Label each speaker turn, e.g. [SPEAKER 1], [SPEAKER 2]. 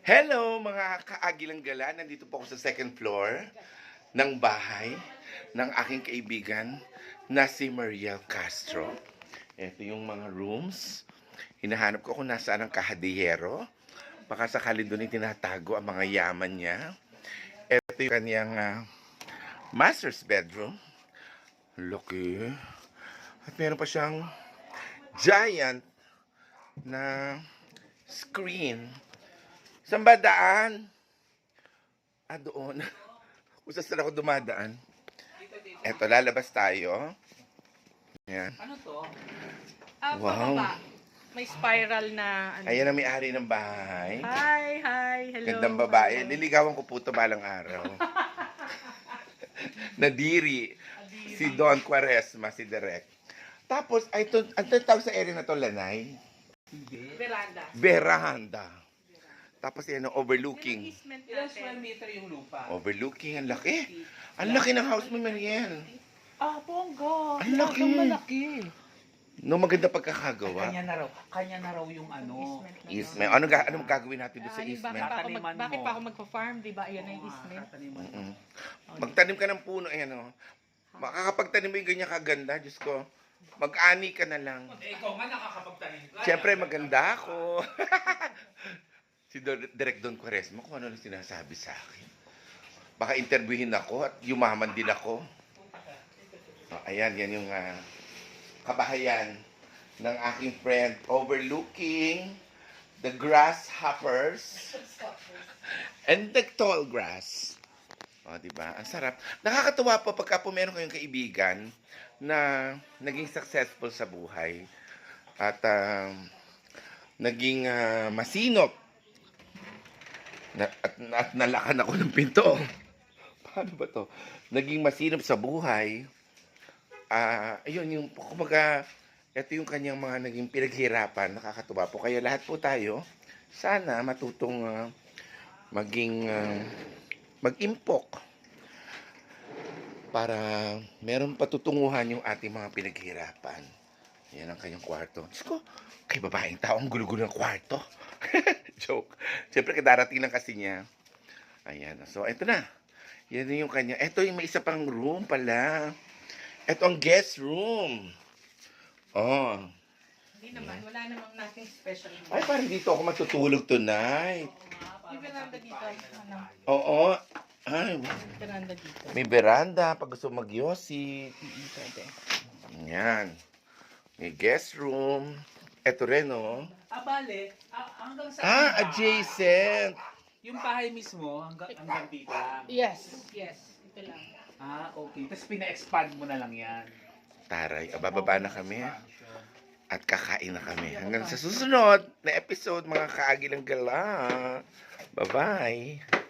[SPEAKER 1] Hello mga kaagilang gala, nandito po ako sa second floor ng bahay ng aking kaibigan na si Mariel Castro. Ito yung mga rooms. Hinahanap ko kung nasaan ang kahadiyero. Baka sakali doon tinatago ang mga yaman niya. Ito yung kanyang master's bedroom. Laki. At meron pa siyang giant na screen. Saan ba daan? Doon. Kung saan ako dumadaan. Eto, lalabas tayo. Ayan.
[SPEAKER 2] Ano to?
[SPEAKER 1] Wow.
[SPEAKER 3] Pababa. May spiral na ano.
[SPEAKER 1] Ayan ang may-ari ng bahay.
[SPEAKER 3] Hi, hello.
[SPEAKER 1] Gandang babae.
[SPEAKER 3] Hello.
[SPEAKER 1] Liligawan ko po ito balang araw. Nadiri. Si Don Quaresma, si Direk. Tapos, ang tawag sa area na to, Lanay?
[SPEAKER 3] Veranda.
[SPEAKER 1] Veranda. Tapos yan,
[SPEAKER 3] Yan
[SPEAKER 1] overlooking.
[SPEAKER 3] ang easement
[SPEAKER 2] Ilang
[SPEAKER 3] natin.
[SPEAKER 2] square meter yung lupa?
[SPEAKER 1] Overlooking, ang laki. Ang laki ng house mo, Mariel.
[SPEAKER 2] Bongga.
[SPEAKER 1] Ang laki.
[SPEAKER 2] Ang malaki.
[SPEAKER 1] No, maganda pagkakagawa.
[SPEAKER 2] Kanya na raw yung ano.
[SPEAKER 1] Eastment. Ano gagawin natin doon sa Eastment?
[SPEAKER 3] Bakit pa ako magpa-farm, di ba? Ayan ang easement.
[SPEAKER 1] Magtanim ka ng puno, ayan o. Makakapagtanim mo yung ganyan kaganda, Diyos ko. Mag-ani ka na lang.
[SPEAKER 2] Ikaw nga nakakapagtanim ka.
[SPEAKER 1] Siyempre, maganda ako. Si Direk Don Quaresma, kung ano sinasabi sa akin. Baka interviewin ako at yumaman din ako. Ayan, yan yung kabahayan ng aking friend overlooking the grasshoppers and the tall grass. Diba? Ang sarap. Nakakatuwa po pagka po meron kayong kaibigan na naging successful sa buhay at naging masinop at nalakan ako ng pinto. Paano ba to? Naging masinop sa buhay. Ayun, yung kumbaga, ito yung kanyang mga naging pinaghirapan. Nakakatuwa po. Kaya lahat po tayo, sana matutong mag-impok para meron patutunguhan yung ating mga pinaghirapan. Yan ang kanyang kwarto. Diyos ko, kay babaeng tao, ang gulo-gulo ng kwarto. Joke. Siyempre, kadarating lang kasi niya. Ayan. So, ito na. Yan yung kanya. Ito yung may isa pang room pala. Ito ang guest room.
[SPEAKER 3] Hindi naman, wala namang nothing special.
[SPEAKER 1] Ay, parang dito ako matutulog tonight.
[SPEAKER 3] May veranda dito. Ano?
[SPEAKER 1] Oo. Ay,
[SPEAKER 3] Veranda dito.
[SPEAKER 1] may veranda pag gusto mag-yosi.
[SPEAKER 3] Pwede.
[SPEAKER 1] Yan. May guest room. Ito rin, oh.
[SPEAKER 2] Bale, hanggang sa
[SPEAKER 1] Adjacent.
[SPEAKER 2] Yung bahay mismo, hanggang dito lang.
[SPEAKER 3] Yes. Ito lang.
[SPEAKER 2] Okay. Tapos pina-expand mo na lang yan.
[SPEAKER 1] Taray, bababa na kami. At kakain na kami. Hanggang sa susunod na episode, mga kaagilang gala. Bye-bye.